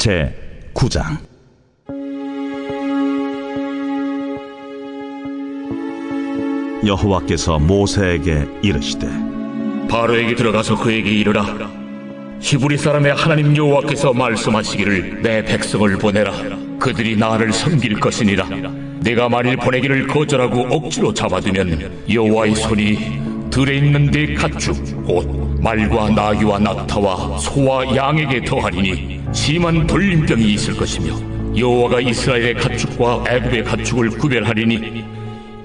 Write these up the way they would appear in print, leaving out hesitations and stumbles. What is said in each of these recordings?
제9장. 여호와께서 모세에게 이르시되 바로에게 들어가서 그에게 이르라. 히브리 사람의 하나님 여호와께서 말씀하시기를 내 백성을 보내라. 그들이 나를 섬길 것이니라. 내가 만일 보내기를 거절하고 억지로 잡아두면 여호와의 손이 들에 있는 네 가축 곧 말과 나귀와 낙타와 소와 양에게 더하리니 심한 돌림병이 있을 것이며 여호와가 이스라엘의 가축과 애굽의 가축을 구별하리니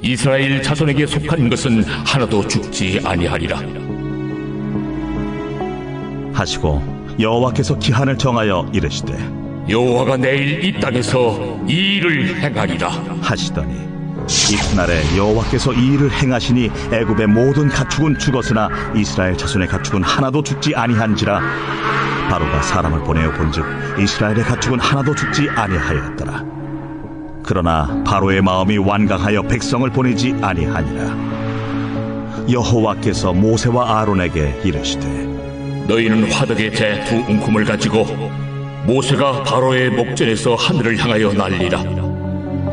이스라엘 자손에게 속한 것은 하나도 죽지 아니하리라 하시고 여호와께서 기한을 정하여 이르시되 여호와가 내일 이 땅에서 이 일을 행하리라 하시더니 이튿날에 여호와께서 이 일을 행하시니 애굽의 모든 가축은 죽었으나 이스라엘 자손의 가축은 하나도 죽지 아니한지라. 바로가 사람을 보내어 본즉 이스라엘의 가축은 하나도 죽지 아니하였더라. 그러나 바로의 마음이 완강하여 백성을 보내지 아니하니라. 여호와께서 모세와 아론에게 이르시되 너희는 화덕의 재 두 웅큼을 가지고 모세가 바로의 목전에서 하늘을 향하여 날리라.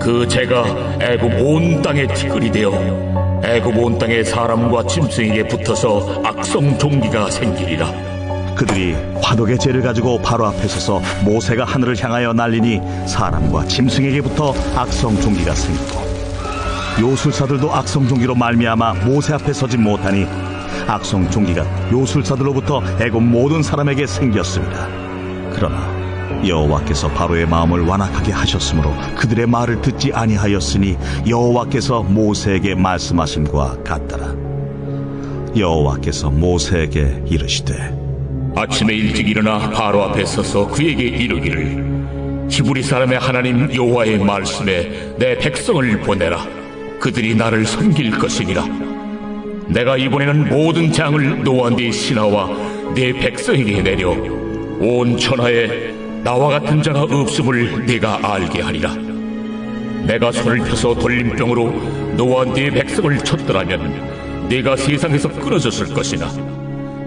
그 재가 애굽 온 땅에 티끌이 되어 애굽 온 땅의 사람과 짐승에게 붙어서 악성 종기가 생기리라. 그들이 화덕의 재를 가지고 바로 앞에 서서 모세가 하늘을 향하여 날리니 사람과 짐승에게 붙어 악성 종기가 생기고 요술사들도 악성 종기로 말미암아 모세 앞에 서지 못하니 악성 종기가 요술사들로부터 애굽 모든 사람에게 생겼습니다. 그러나 여호와께서 바로의 마음을 완악하게 하셨으므로 그들의 말을 듣지 아니하였으니 여호와께서 모세에게 말씀하심과 같더라. 여호와께서 모세에게 이르시되 아침에 일찍 일어나 바로 앞에 서서 그에게 이르기를 히브리 사람의 하나님 여호와의 말씀에 내 백성을 보내라. 그들이 나를 섬길 것이니라. 내가 이번에는 모든 장을 너와 네 신하와 네 백성에게 내려 온 천하에 나와 같은 자가 없음을 네가 알게 하리라. 내가 손을 펴서 돌림병으로 너와 네 백성을 쳤더라면 네가 세상에서 끊어졌을 것이나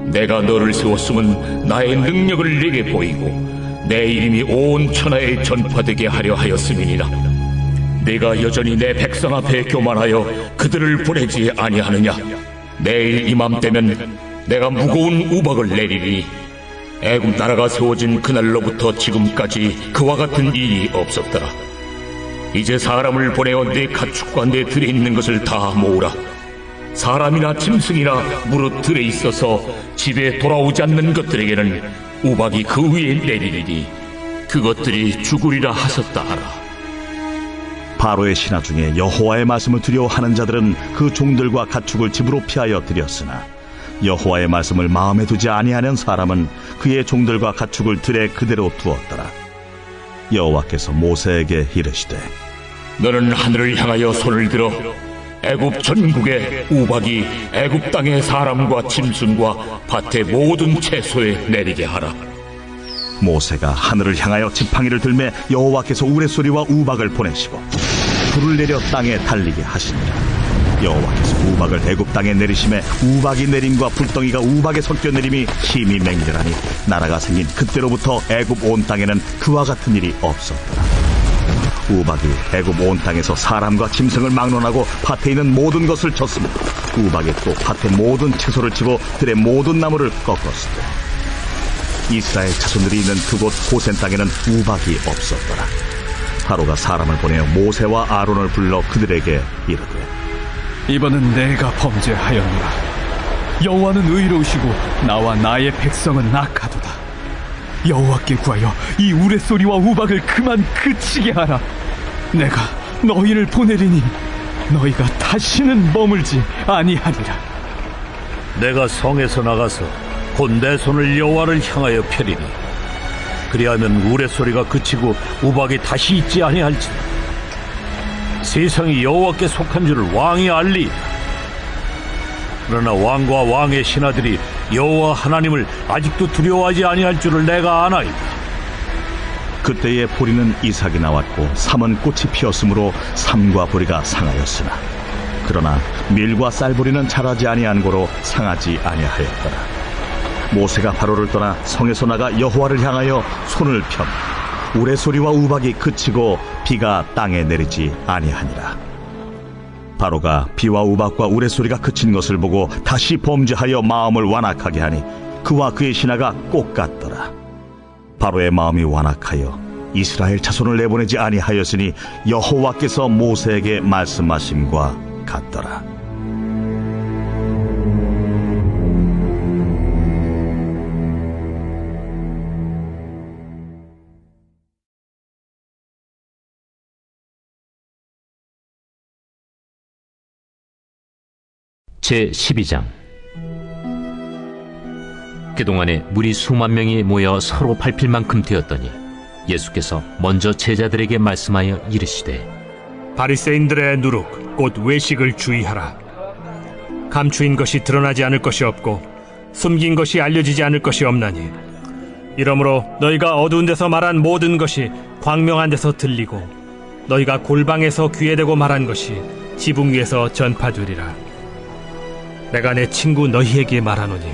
내가 너를 세웠음은 나의 능력을 네게 보이고 내 이름이 온 천하에 전파되게 하려 하였음이니라. 네가 여전히 내 백성 앞에 교만하여 그들을 보내지 아니하느냐. 내일 이맘때면 내가 무거운 우박을 내리리니 애굽 나라가 세워진 그날로부터 지금까지 그와 같은 일이 없었더라. 이제 사람을 보내어 내 가축과 내 들에 있는 것을 다 모으라. 사람이나 짐승이나 무릇 들에 있어서 집에 돌아오지 않는 것들에게는 우박이 그 위에 내리리니 그것들이 죽으리라 하셨다 하라. 바로의 신하 중에 여호와의 말씀을 두려워하는 자들은 그 종들과 가축을 집으로 피하여 들였으나 여호와의 말씀을 마음에 두지 아니하는 사람은 그의 종들과 가축을 들에 그대로 두었더라. 여호와께서 모세에게 이르시되 너는 하늘을 향하여 손을 들어 애굽 전국에 우박이 애굽 땅의 사람과 짐승과 밭의 모든 채소에 내리게 하라. 모세가 하늘을 향하여 지팡이를 들매 여호와께서 우레소리와 우박을 보내시고 불을 내려 땅에 달리게 하시니라. 여호와께서 우박을 애굽 땅에 내리심에 우박이 내림과 불덩이가 우박에 섞여 내림이 힘이 맹렬하니 나라가 생긴 그때로부터 애굽 온 땅에는 그와 같은 일이 없었더라. 우박이 애굽 온 땅에서 사람과 짐승을 막론하고 밭에 있는 모든 것을 쳤으며 우박이 또 밭의 모든 채소를 치고 들의 모든 나무를 꺾었으되 이스라엘 자손들이 있는 그곳 고센 땅에는 우박이 없었더라. 바로가 사람을 보내어 모세와 아론을 불러 그들에게 이르되 이번은 내가 범죄하였노라. 여호와는 의로우시고 나와 나의 백성은 악하도다. 여호와께 구하여 이 우레소리와 우박을 그만 그치게 하라. 내가 너희를 보내리니 너희가 다시는 머물지 아니하리라. 내가 성에서 나가서 곧 내 손을 여호와를 향하여 펴리니 그리하면 우레소리가 그치고 우박이 다시 있지 아니할지니 세상이 여호와께 속한 줄을 왕이 알리. 그러나 왕과 왕의 신하들이 여호와 하나님을 아직도 두려워하지 아니할 줄을 내가 아나이다. 그때에 보리는 이삭이 나왔고 삼은 꽃이 피었으므로 삼과 보리가 상하였으나 그러나 밀과 쌀보리는 자라지 아니한 고로 상하지 아니하였더라. 모세가 바로를 떠나 성에서 나가 여호와를 향하여 손을 펴 우레소리와 우박이 그치고 비가 땅에 내리지 아니하니라. 바로가 비와 우박과 우레소리가 그친 것을 보고 다시 범죄하여 마음을 완악하게 하니 그와 그의 신하가 꼭 같더라. 바로의 마음이 완악하여 이스라엘 자손을 내보내지 아니하였으니 여호와께서 모세에게 말씀하심과 같더라. 제12장. 그동안에 무리 수만 명이 모여 서로 밟힐 만큼 되었더니 예수께서 먼저 제자들에게 말씀하여 이르시되, 바리새인들의 누룩 곧 외식을 주의하라. 감추인 것이 드러나지 않을 것이 없고 숨긴 것이 알려지지 않을 것이 없나니, 이러므로 너희가 어두운 데서 말한 모든 것이 광명한 데서 들리고 너희가 골방에서 귀에 대고 말한 것이 지붕 위에서 전파되리라. 내가 내 친구 너희에게 말하노니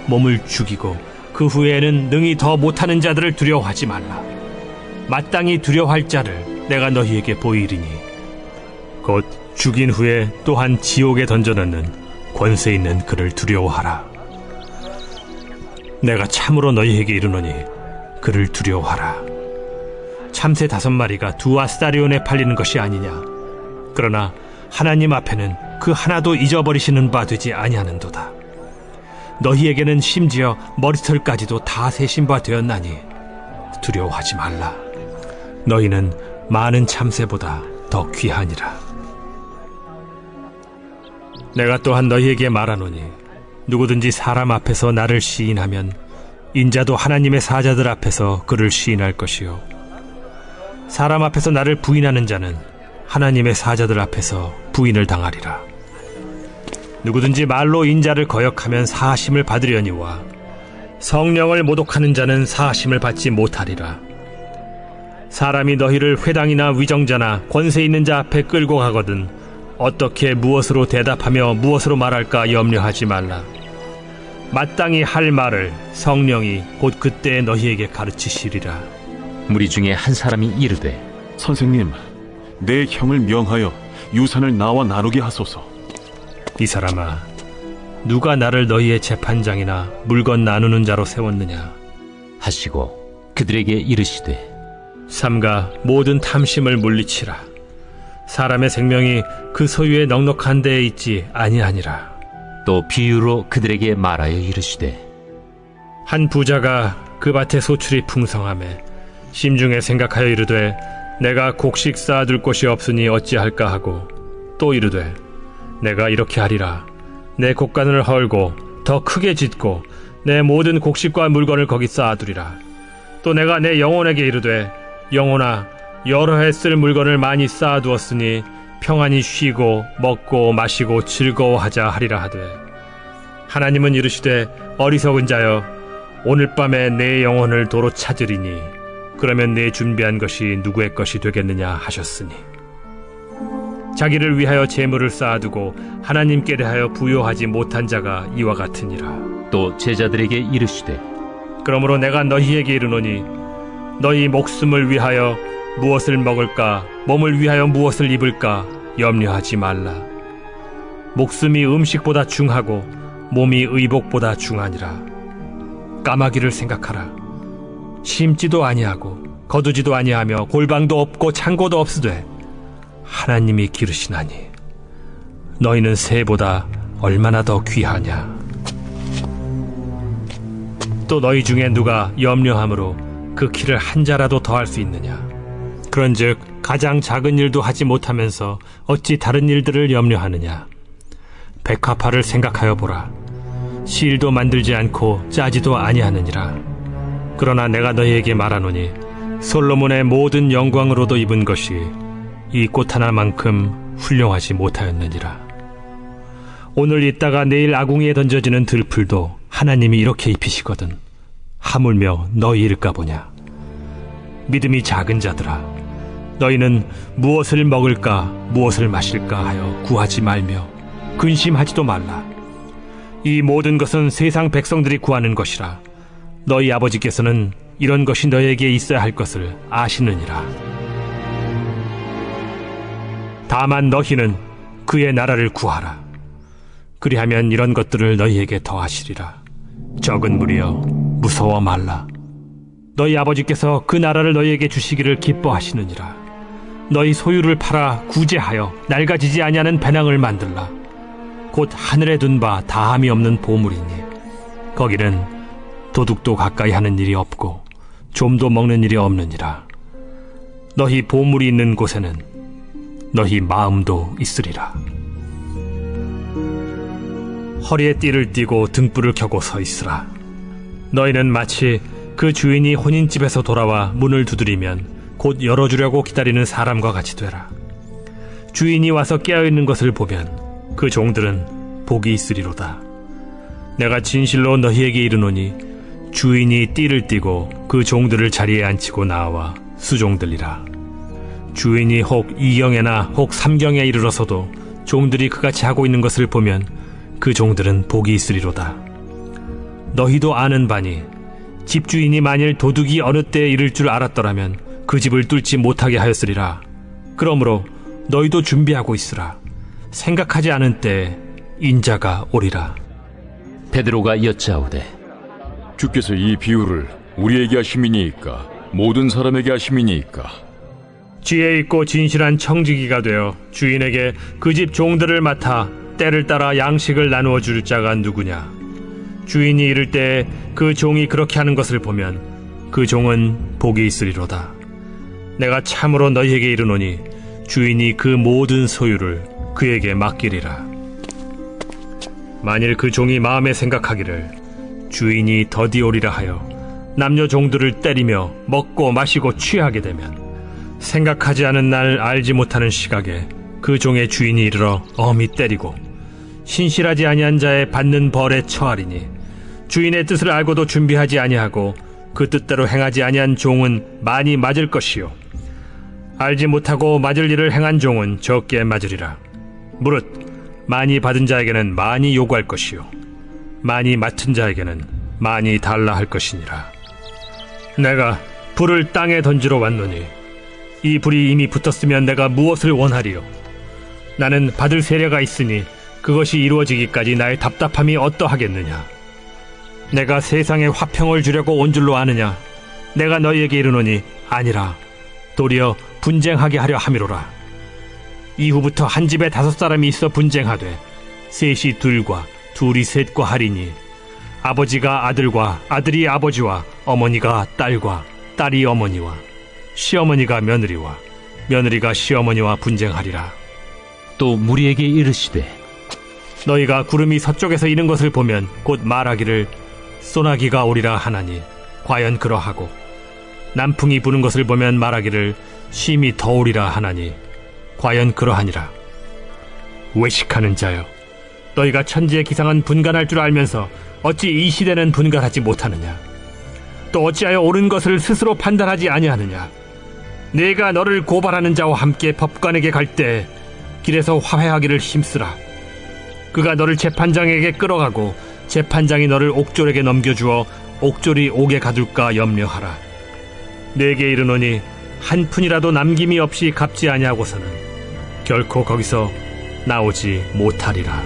몸을 죽이고 그 후에는 능히 더 못하는 자들을 두려워하지 말라. 마땅히 두려워할 자를 내가 너희에게 보이리니 곧 죽인 후에 또한 지옥에 던져넣는 권세 있는 그를 두려워하라. 내가 참으로 너희에게 이르노니 그를 두려워하라. 참새 5마리가 2아스타리온에 팔리는 것이 아니냐. 그러나 하나님 앞에는 그 하나도 잊어버리시는 바 되지 아니하는도다. 너희에게는 심지어 머리털까지도 다 세신 바 되었나니 두려워하지 말라. 너희는 많은 참새보다 더 귀하니라. 내가 또한 너희에게 말하노니 누구든지 사람 앞에서 나를 시인하면 인자도 하나님의 사자들 앞에서 그를 시인할 것이요, 사람 앞에서 나를 부인하는 자는 하나님의 사자들 앞에서 부인을 당하리라. 누구든지 말로 인자를 거역하면 사하심을 받으려니와 성령을 모독하는 자는 사하심을 받지 못하리라. 사람이 너희를 회당이나 위정자나 권세 있는 자 앞에 끌고 가거든 어떻게 무엇으로 대답하며 무엇으로 말할까 염려하지 말라. 마땅히 할 말을 성령이 곧 그때 너희에게 가르치시리라. 무리 중에 한 사람이 이르되, 선생님, 내 형을 명하여 유산을 나와 나누게 하소서. 이 사람아, 누가 나를 너희의 재판장이나 물건 나누는 자로 세웠느냐. 하시고 그들에게 이르시되, 삼가 모든 탐심을 물리치라. 사람의 생명이 그 소유의 넉넉한 데에 있지 아니하니라. 또 비유로 그들에게 말하여 이르시되, 한 부자가 그 밭에 소출이 풍성하매 심중에 생각하여 이르되 내가 곡식 쌓아둘 곳이 없으니 어찌할까 하고, 또 이르되 내가 이렇게 하리라. 내 곡간을 헐고 더 크게 짓고 내 모든 곡식과 물건을 거기 쌓아두리라. 또 내가 내 영혼에게 이르되 영혼아, 여러 해 쓸 물건을 많이 쌓아두었으니 평안히 쉬고 먹고 마시고 즐거워하자 하리라 하되, 하나님은 이르시되 어리석은 자여, 오늘 밤에 내 영혼을 도로 찾으리니 그러면 내 준비한 것이 누구의 것이 되겠느냐 하셨으니, 자기를 위하여 재물을 쌓아두고 하나님께 대하여 부요하지 못한 자가 이와 같으니라. 또 제자들에게 이르시되, 그러므로 내가 너희에게 이르노니 너희 목숨을 위하여 무엇을 먹을까, 몸을 위하여 무엇을 입을까 염려하지 말라. 목숨이 음식보다 중하고 몸이 의복보다 중하니라. 까마귀를 생각하라. 심지도 아니하고 거두지도 아니하며 골방도 없고 창고도 없으되 하나님이 기르시나니 너희는 새보다 얼마나 더 귀하냐. 또 너희 중에 누가 염려함으로 그 키를 한 자라도 더할 수 있느냐. 그런즉 가장 작은 일도 하지 못하면서 어찌 다른 일들을 염려하느냐. 백합화를 생각하여 보라. 실도 만들지 않고 짜지도 아니하느니라. 그러나 내가 너희에게 말하노니 솔로몬의 모든 영광으로도 입은 것이 이 꽃 하나만큼 훌륭하지 못하였느니라. 오늘 있다가 내일 아궁이에 던져지는 들풀도 하나님이 이렇게 입히시거든 하물며 너희일까 보냐. 믿음이 작은 자들아, 너희는 무엇을 먹을까 무엇을 마실까 하여 구하지 말며 근심하지도 말라. 이 모든 것은 세상 백성들이 구하는 것이라. 너희 아버지께서는 이런 것이 너에게 있어야 할 것을 아시느니라. 다만 너희는 그의 나라를 구하라. 그리하면 이런 것들을 너희에게 더하시리라. 적은 무리여, 무서워 말라. 너희 아버지께서 그 나라를 너희에게 주시기를 기뻐하시느니라. 너희 소유를 팔아 구제하여 낡아지지 아니하는 배낭을 만들라. 곧 하늘에 둔 바 다함이 없는 보물이니 거기는 도둑도 가까이 하는 일이 없고 좀도 먹는 일이 없느니라. 너희 보물이 있는 곳에는 너희 마음도 있으리라. 허리에 띠를 띠고 등불을 켜고 서 있으라. 너희는 마치 그 주인이 혼인집에서 돌아와 문을 두드리면 곧 열어주려고 기다리는 사람과 같이 되라. 주인이 와서 깨어있는 것을 보면 그 종들은 복이 있으리로다. 내가 진실로 너희에게 이르노니 주인이 띠를 띠고 그 종들을 자리에 앉히고 나와 수종들리라. 주인이 혹 2경에나 혹 3경에 이르러서도 종들이 그같이 하고 있는 것을 보면 그 종들은 복이 있으리로다. 너희도 아는 바니 집주인이 만일 도둑이 어느 때에 이를 줄 알았더라면 그 집을 뚫지 못하게 하였으리라. 그러므로 너희도 준비하고 있으라. 생각하지 않은 때에 인자가 오리라. 베드로가 여짜오되 주께서 이 비유를 우리에게 하심이니이까 모든 사람에게 하심이니이까? 지혜 있고 진실한 청지기가 되어 주인에게 그 집 종들을 맡아 때를 따라 양식을 나누어 줄 자가 누구냐? 주인이 이를 때에 그 종이 그렇게 하는 것을 보면 그 종은 복이 있으리로다. 내가 참으로 너희에게 이르노니 주인이 그 모든 소유를 그에게 맡기리라. 만일 그 종이 마음에 생각하기를 주인이 더디 오리라 하여 남녀 종들을 때리며 먹고 마시고 취하게 되면 생각하지 않은 날 알지 못하는 시각에 그 종의 주인이 이르러 엄히 때리고 신실하지 아니한 자의 받는 벌에 처하리니 주인의 뜻을 알고도 준비하지 아니하고 그 뜻대로 행하지 아니한 종은 많이 맞을 것이요 알지 못하고 맞을 일을 행한 종은 적게 맞으리라. 무릇 많이 받은 자에게는 많이 요구할 것이요 많이 맡은 자에게는 많이 달라 할 것이니라. 내가 불을 땅에 던지러 왔노니 이 불이 이미 붙었으면 내가 무엇을 원하리요? 나는 받을 세례가 있으니 그것이 이루어지기까지 나의 답답함이 어떠하겠느냐? 내가 세상에 화평을 주려고 온 줄로 아느냐? 내가 너희에게 이르노니 아니라 도리어 분쟁하게 하려 함이로라. 이후부터 한 집에 5사람이 있어 분쟁하되 셋이 둘과 둘이 셋과 하리니 아버지가 아들과 아들이 아버지와 어머니가 딸과 딸이 어머니와 시어머니가 며느리와 며느리가 시어머니와 분쟁하리라. 또 무리에게 이르시되 너희가 구름이 서쪽에서 이는 것을 보면 곧 말하기를 소나기가 오리라 하나니 과연 그러하고 남풍이 부는 것을 보면 말하기를 심히 더우리라 하나니 과연 그러하니라. 외식하는 자여, 너희가 천지의 기상은 분간할 줄 알면서 어찌 이 시대는 분간하지 못하느냐? 또 어찌하여 옳은 것을 스스로 판단하지 아니하느냐? 내가 너를 고발하는 자와 함께 법관에게 갈 때 길에서 화해하기를 힘쓰라. 그가 너를 재판장에게 끌어가고 재판장이 너를 옥졸에게 넘겨주어 옥졸이 옥에 가둘까 염려하라. 내게 이르노니 한 푼이라도 남김이 없이 갚지 아니하고서는 결코 거기서 나오지 못하리라.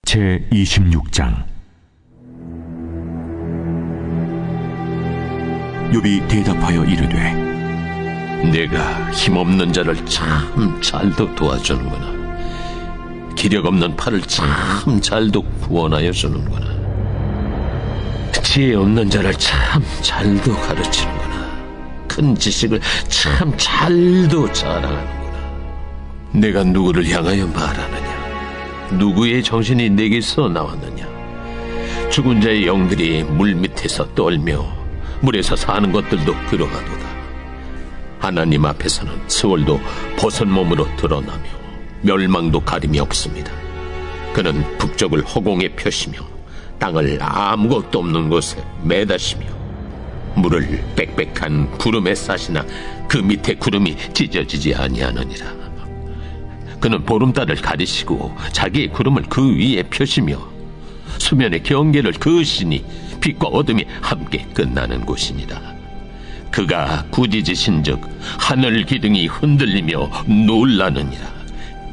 제26장. 욥이 대답하여 이르되 내가 힘없는 자를 참 잘도 도와주는구나. 기력 없는 팔을 참 잘도 구원하여 주는구나. 지혜 없는 자를 참 잘도 가르치는구나. 큰 지식을 참 잘도 자랑하는구나. 내가 누구를 향하여 말하느냐? 누구의 정신이 내게서 나왔느냐? 죽은 자의 영들이 물 밑에서 떨며 물에서 사는 것들도 그러하도다. 하나님 앞에서는 스월도 벗은 몸으로 드러나며 멸망도 가림이 없습니다. 그는 북쪽을 허공에 펴시며 땅을 아무것도 없는 곳에 매다시며 물을 빽빽한 구름에 싸시나 그 밑에 구름이 찢어지지 아니하느니라. 그는 보름달을 가리시고 자기의 구름을 그 위에 펴시며 수면의 경계를 그으시니 빛과 어둠이 함께 끝나는 곳이니라. 그가 꾸짖으신즉 하늘 기둥이 흔들리며 놀라느니라.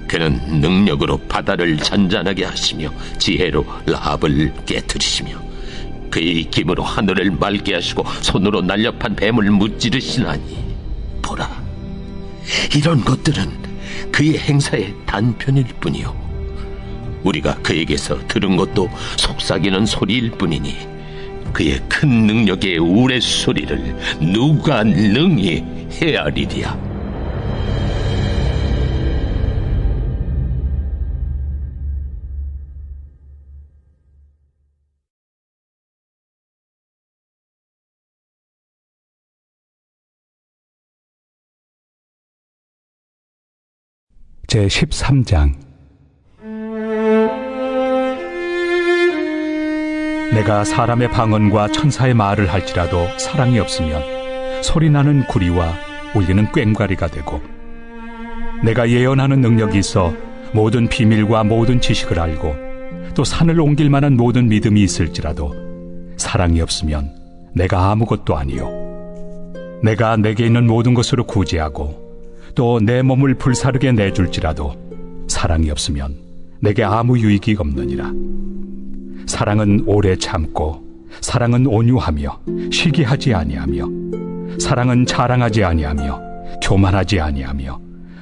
그는 능력으로 바다를 잔잔하게 하시며 지혜로 라합을 깨뜨리시며 그의 힘으로 하늘을 맑게 하시고 손으로 날렵한 뱀을 무찌르시나니 보라, 이런 것들은 그의 행사의 단편일 뿐이요 우리가 그에게서 들은 것도 속삭이는 소리일 뿐이니 그의 큰 능력의 우레소리를 누가 능히 헤아리랴. 제13장. 내가 사람의 방언과 천사의 말을 할지라도 사랑이 없으면 소리나는 구리와 울리는 꽹과리가 되고, 내가 예언하는 능력이 있어 모든 비밀과 모든 지식을 알고 또 산을 옮길 만한 모든 믿음이 있을지라도 사랑이 없으면 내가 아무것도 아니요 내가 내게 있는 모든 것으로 구제하고 또 내 몸을 불사르게 내줄지라도 사랑이 없으면 내게 아무 유익이 없느니라. 사랑은 오래 참고 사랑은 온유하며 시기하지 아니하며 사랑은 자랑하지 아니하며 교만하지 아니하며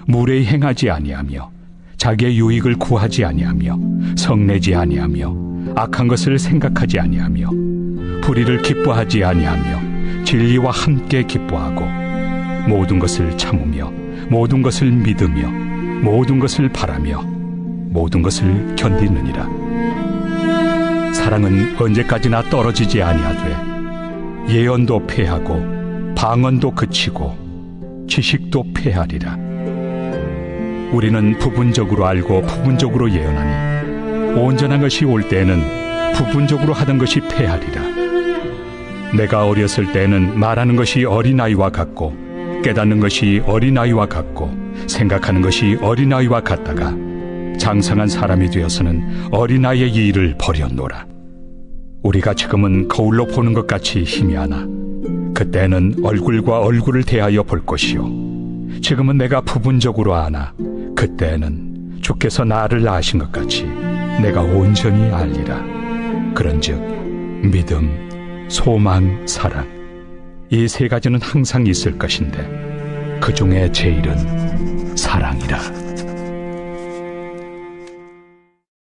무례히 행하지 아니하며 자기의 유익을 구하지 아니하며 성내지 아니하며 악한 것을 생각하지 아니하며 불의를 기뻐하지 아니하며 진리와 함께 기뻐하고 모든 것을 참으며 모든 것을 믿으며 모든 것을 바라며 모든 것을 견디느니라. 사랑은 언제까지나 떨어지지 아니하되 예언도 패하고 방언도 그치고 지식도 패하리라. 우리는 부분적으로 알고 부분적으로 예언하니 온전한 것이 올 때에는 부분적으로 하던 것이 패하리라. 내가 어렸을 때에는 말하는 것이 어린아이와 같고 깨닫는 것이 어린아이와 같고 생각하는 것이 어린아이와 같다가 장성한 사람이 되어서는 어린아이의 일을 버렸노라. 우리가 지금은 거울로 보는 것 같이 희미하나 그때는 얼굴과 얼굴을 대하여 볼 것이요 지금은 내가 부분적으로 아나 그때는 주께서 나를 아신 것 같이 내가 온전히 알리라. 그런즉 믿음, 소망, 사랑 이 세 가지는 항상 있을 것인데 그 중에 제일은 사랑이라.